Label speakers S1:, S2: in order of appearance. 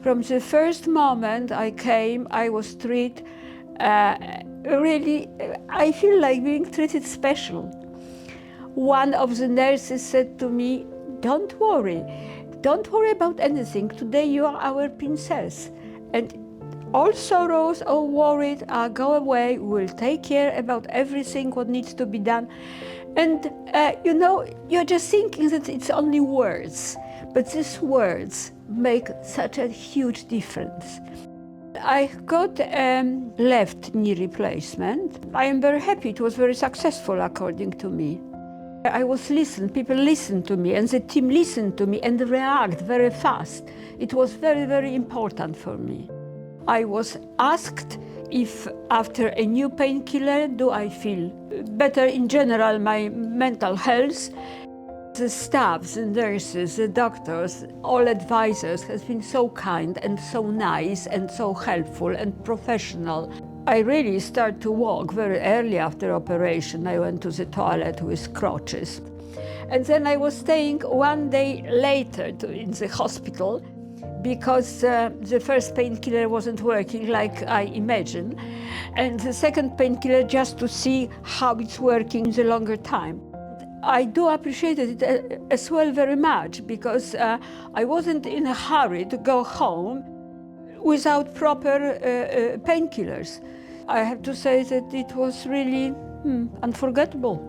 S1: From the first moment I came, I was treated really, I feel like being treated special. One of the nurses said to me, don't worry about anything. Today you are our princess. And all sorrows or worries go away. We'll take care about everything what needs to be done. And you know, you're just thinking that it's only words, but these words make such a huge difference. I got left knee replacement. I am very happy. It was very successful according to me. I was listened, people listened to me, and the team listened to me and react very fast. It was very, very important for me. I was asked if after a new painkiller, do I feel better in general, my mental health. The staff, the nurses, the doctors, all advisors has been so kind and so nice and so helpful and professional. I really started to walk very early after operation. I went to the toilet with crutches. And then I was staying one day later in the hospital because the first painkiller wasn't working like I imagined. And the second painkiller just to see how it's working in the longer time. I do appreciate it as well very much because I wasn't in a hurry to go home without proper painkillers. I have to say that it was really unforgettable.